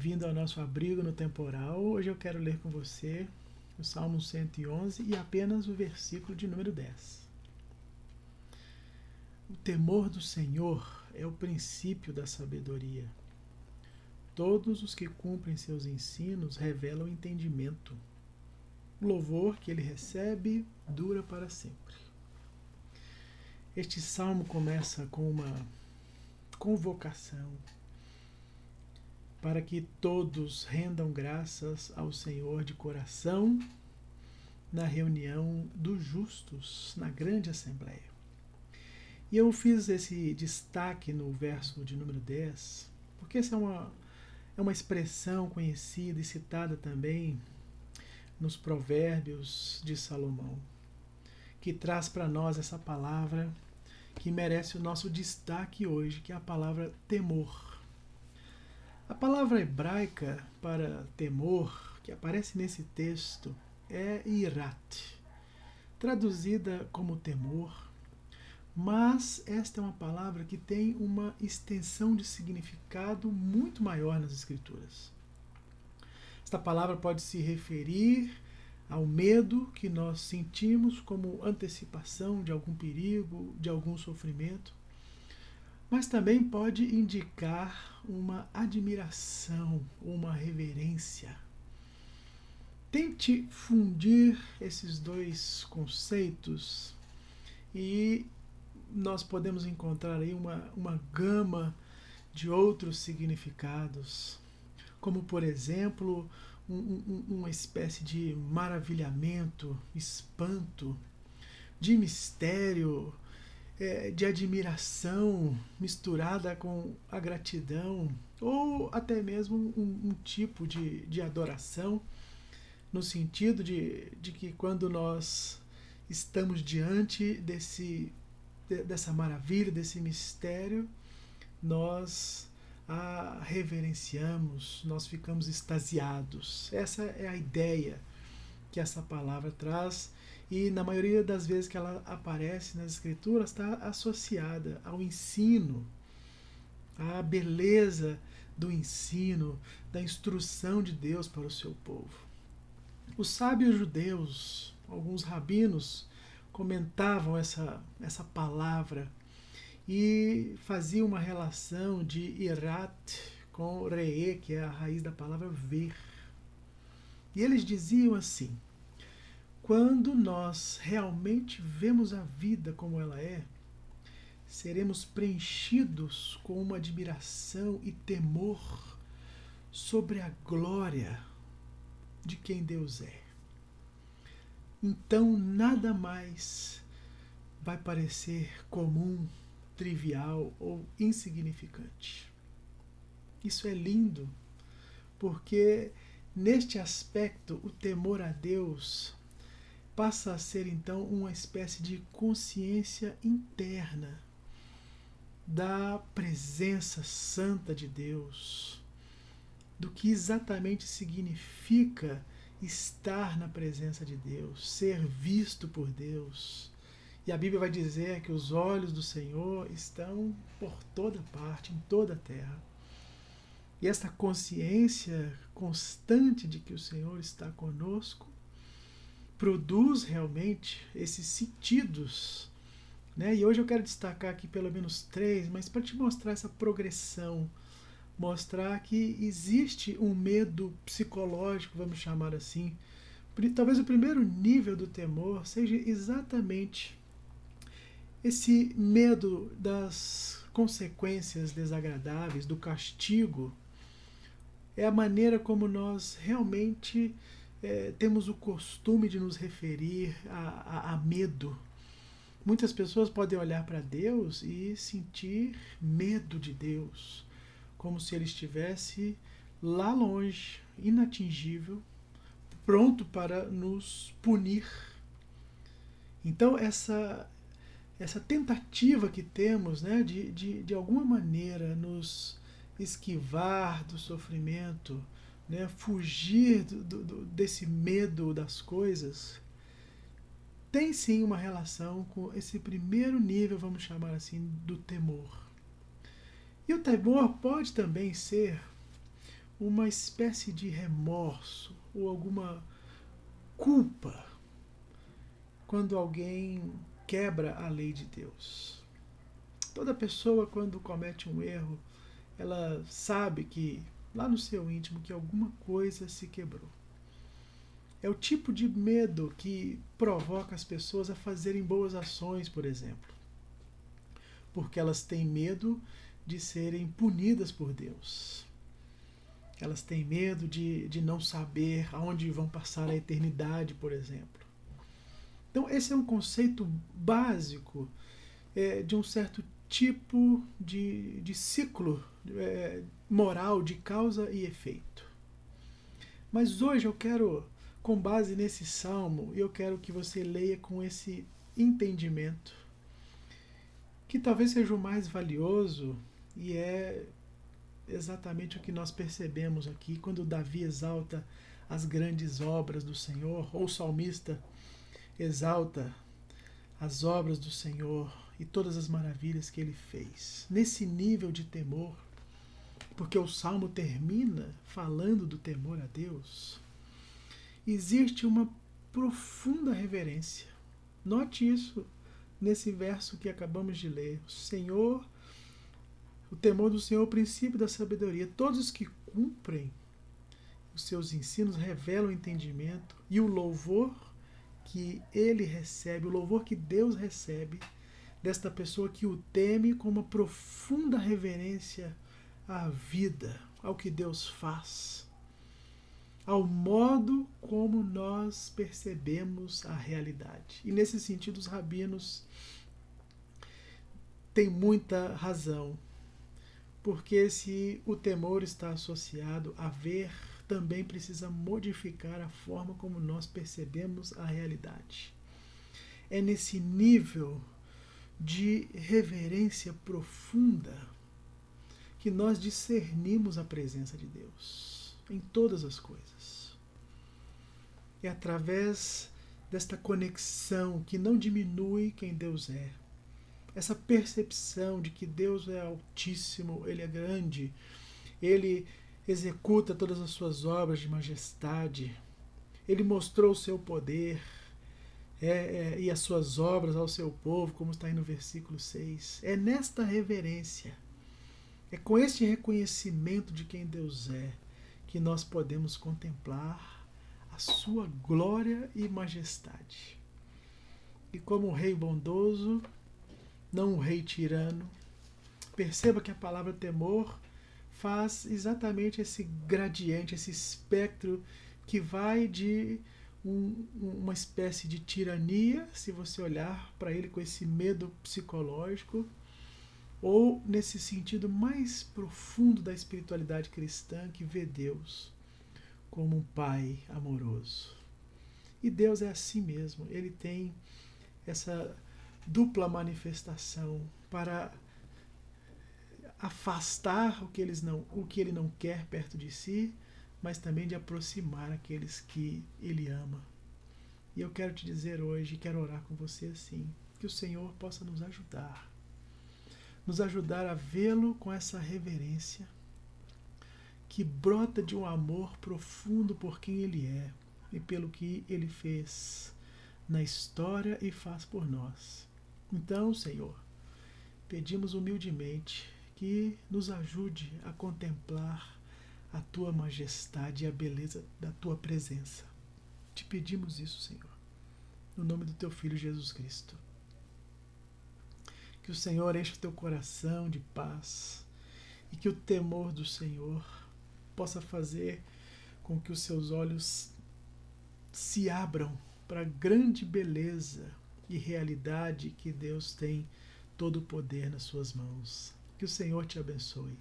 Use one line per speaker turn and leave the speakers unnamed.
bem-vindo ao nosso abrigo no temporal. Hoje eu quero ler com você o Salmo 111 e apenas o versículo de número 10. O temor do Senhor é o princípio da sabedoria. Todos os que cumprem seus ensinos revelam entendimento. O louvor que ele recebe dura para sempre. Este salmo começa com uma convocação para que todos rendam graças ao Senhor de coração na reunião dos justos, na grande assembleia. E eu fiz esse destaque no verso de número 10, porque essa é uma expressão conhecida e citada também nos Provérbios de Salomão, que traz para nós essa palavra que merece o nosso destaque hoje, que é a palavra temor. A palavra hebraica para temor, que aparece nesse texto, é irat, traduzida como temor, mas esta é uma palavra que tem uma extensão de significado muito maior nas Escrituras. Esta palavra pode se referir ao medo que nós sentimos como antecipação de algum perigo, de algum sofrimento, mas também pode indicar uma admiração, uma reverência. Tente fundir esses dois conceitos e nós podemos encontrar aí uma gama de outros significados, como por exemplo, uma espécie de maravilhamento, espanto, de mistério, de admiração misturada com a gratidão, ou até mesmo um tipo de adoração, no sentido de que quando nós estamos diante dessa maravilha, desse mistério, nós a reverenciamos, nós ficamos extasiados. Essa é a ideia que essa palavra traz, e na maioria das vezes que ela aparece nas Escrituras está associada ao ensino, à beleza do ensino, da instrução de Deus para o seu povo. Os sábios judeus, alguns rabinos, comentavam essa palavra e faziam uma relação de irat com re'e, que é a raiz da palavra ver. E eles diziam assim: quando nós realmente vemos a vida como ela é, seremos preenchidos com uma admiração e temor sobre a glória de quem Deus é. Então nada mais vai parecer comum, trivial ou insignificante. Isso é lindo, porque neste aspecto o temor a Deus passa a ser então uma espécie de consciência interna da presença santa de Deus, do que exatamente significa estar na presença de Deus, ser visto por Deus. E a Bíblia vai dizer que os olhos do Senhor estão por toda parte, em toda a terra. E essa consciência constante de que o Senhor está conosco produz realmente esses sentidos, né? E hoje eu quero destacar aqui pelo menos 3, mas para te mostrar essa progressão, mostrar que existe um medo psicológico, vamos chamar assim. Talvez o primeiro nível do temor seja exatamente esse medo das consequências desagradáveis, do castigo. É a maneira como nós realmente temos o costume de nos referir a medo. Muitas pessoas podem olhar para Deus e sentir medo de Deus, como se ele estivesse lá longe, inatingível, pronto para nos punir. Então essa tentativa que temos, né, de alguma maneira nos esquivar do sofrimento, né, fugir desse medo das coisas, tem sim uma relação com esse primeiro nível, vamos chamar assim, do temor. E o temor pode também ser uma espécie de remorso ou alguma culpa quando alguém quebra a lei de Deus. Toda pessoa, quando comete um erro, ela sabe que, lá no seu íntimo, que alguma coisa se quebrou. É o tipo de medo que provoca as pessoas a fazerem boas ações, por exemplo. Porque elas têm medo de serem punidas por Deus. Elas têm medo de não saber aonde vão passar a eternidade, por exemplo. Então, esse é um conceito básico de um certo tipo de ciclo moral de causa e efeito. Mas hoje eu quero, com base nesse salmo, eu quero que você leia com esse entendimento, que talvez seja o mais valioso, e é exatamente o que nós percebemos aqui quando Davi exalta as grandes obras do Senhor, ou o salmista exalta as obras do Senhor e todas as maravilhas que ele fez. Nesse nível de temor, porque o salmo termina falando do temor a Deus, existe uma profunda reverência. Note isso nesse verso que acabamos de ler. O temor do Senhor é o princípio da sabedoria. Todos os que cumprem os seus ensinos revelam o entendimento, e o louvor que ele recebe, o louvor que Deus recebe desta pessoa que o teme com uma profunda reverência à vida, ao que Deus faz, ao modo como nós percebemos a realidade. E nesse sentido, os rabinos têm muita razão, porque se o temor está associado a ver, também precisa modificar a forma como nós percebemos a realidade. É nesse nível de reverência profunda que nós discernimos a presença de Deus em todas as coisas. É através desta conexão que não diminui quem Deus é, essa percepção de que Deus é altíssimo, Ele é grande, Ele executa todas as suas obras de majestade, Ele mostrou o seu poder e as suas obras ao seu povo, como está aí no versículo 6. É nesta reverência, é com este reconhecimento de quem Deus é, que nós podemos contemplar a sua glória e majestade. E como um rei bondoso, não um rei tirano, perceba que a palavra temor faz exatamente esse gradiente, esse espectro que vai de uma espécie de tirania, se você olhar para ele com esse medo psicológico, ou nesse sentido mais profundo da espiritualidade cristã, que vê Deus como um pai amoroso. E Deus é assim mesmo, ele tem essa dupla manifestação para afastar o que ele não quer perto de si, mas também de aproximar aqueles que ele ama. E eu quero te dizer hoje, quero orar com você assim, que o Senhor possa nos ajudar a vê-lo com essa reverência que brota de um amor profundo por quem ele é e pelo que ele fez na história e faz por nós. Então, Senhor, pedimos humildemente que nos ajude a contemplar a tua majestade e a beleza da tua presença. Te pedimos isso, Senhor, no nome do teu Filho Jesus Cristo. Que o Senhor encha o teu coração de paz e que o temor do Senhor possa fazer com que os seus olhos se abram para a grande beleza e realidade que Deus tem todo o poder nas suas mãos. Que o Senhor te abençoe.